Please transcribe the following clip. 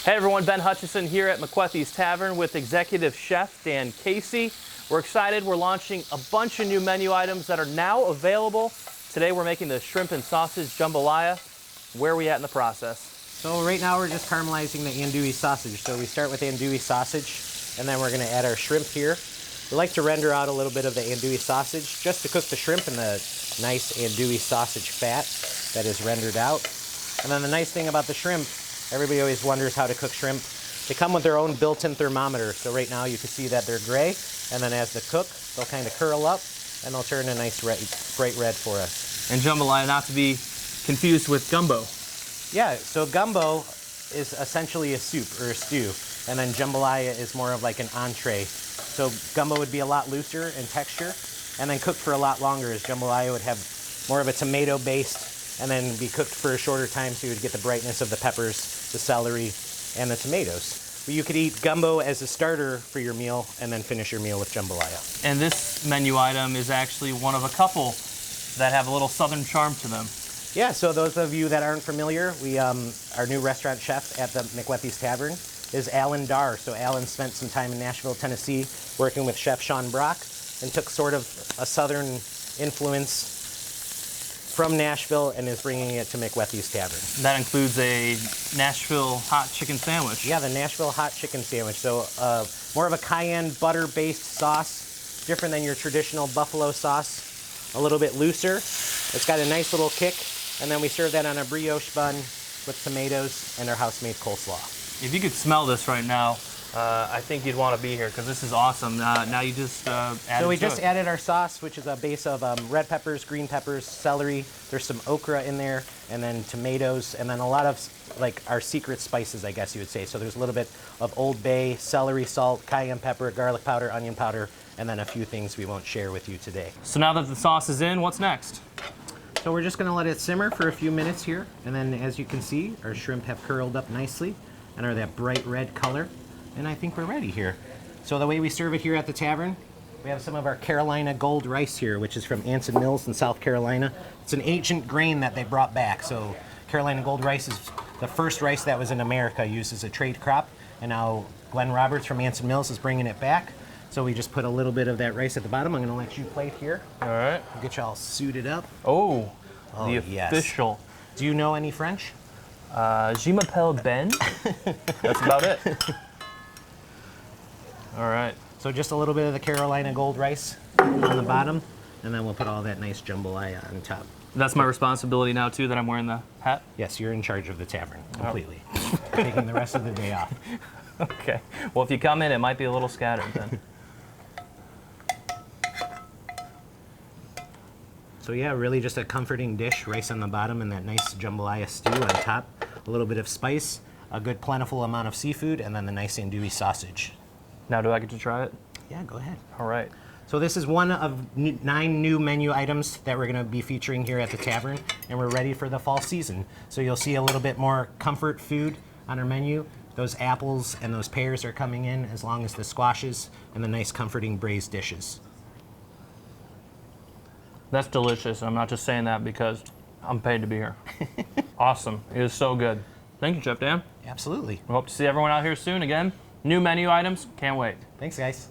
Hey everyone, Ben Hutchison here at McWethy's Tavern with Executive Chef Dan Casey. We're excited. We're launching a bunch of new menu items that are now available. Today we're making the shrimp and sausage jambalaya. Where are we at in the process? So right now we're just caramelizing the andouille sausage. So we start with andouille sausage, and then we're going to add our shrimp here. We like to render out a little bit of the andouille sausage just to cook the shrimp in the nice andouille sausage fat that is rendered out. And then the nice thing about the shrimp, everybody always wonders how to cook shrimp. They come with their own built-in thermometer. So right now you can see that they're gray, and then as they cook, they'll kind of curl up and they'll turn a nice bright red for us. And jambalaya, not to be confused with gumbo. Yeah, so gumbo is essentially a soup or a stew, and then jambalaya is more of like an entree. So gumbo would be a lot looser in texture, and then cooked for a lot longer, as jambalaya would have more of a tomato based, and then be cooked for a shorter time, so you would get the brightness of the peppers, the celery, and the tomatoes. But you could eat gumbo as a starter for your meal, and then finish your meal with jambalaya. And this menu item is actually one of a couple that have a little southern charm to them. Yeah, so those of you that aren't familiar, our new restaurant chef at the McWethy's Tavern is Alan Darr. So Alan spent some time in Nashville, Tennessee, working with Chef Sean Brock, and took sort of a southern influence from Nashville and is bringing it to McWethy's Tavern. That includes a Nashville hot chicken sandwich. Yeah, the Nashville hot chicken sandwich. So more of a cayenne butter-based sauce, different than your traditional buffalo sauce, a little bit looser. It's got a nice little kick, and then we serve that on a brioche bun with tomatoes and our house-made coleslaw. If you could smell this right now, I think you'd want to be here because this is awesome. Now you just add So we to just it. added our sauce, which is a base of red peppers, green peppers, celery. There's some okra in there, and then tomatoes, and then a lot of like our secret spices, I guess you would say. So there's a little bit of Old Bay, celery salt, cayenne pepper, garlic powder, onion powder, and then a few things we won't share with you today. So now that the sauce is in, what's next? So we're just going to let it simmer for a few minutes here, and then as you can see, our shrimp have curled up nicely and are that bright red color, and I think we're ready here. So the way we serve it here at the tavern, we have some of our Carolina gold rice here, which is from Anson Mills in South Carolina. It's an ancient grain that they brought back. So Carolina gold rice is the first rice that was in America used as a trade crop, and now Glenn Roberts from Anson Mills is bringing it back. So we just put a little bit of that rice at the bottom. I'm going to let you plate here. All right. We'll get you all suited up. Oh, the yes. official. Do you know any French? Je m'appelle Ben. That's about it. All right. So just a little bit of the Carolina gold rice on the bottom, and then we'll put all that nice jambalaya on top. That's my responsibility now too, that I'm wearing the hat? Yes, you're in charge of the tavern completely. Taking the rest of the day off. Okay. Well, if you come in, it might be a little scattered then. So yeah, really just a comforting dish, rice on the bottom and that nice jambalaya stew on top. A little bit of spice, a good plentiful amount of seafood, and then the nice andouille sausage. Now, do I get to try it? Yeah, go ahead. All right. So this is one of 9 new menu items that we're going to be featuring here at the tavern, and we're ready for the fall season. So you'll see a little bit more comfort food on our menu. Those apples and those pears are coming in, as long as the squashes and the nice comforting braised dishes. That's delicious. I'm not just saying that because I'm paid to be here. Awesome. It is so good. Thank you, Chef Dan. Absolutely. We hope to see everyone out here soon again. New menu items. Can't wait. Thanks, guys.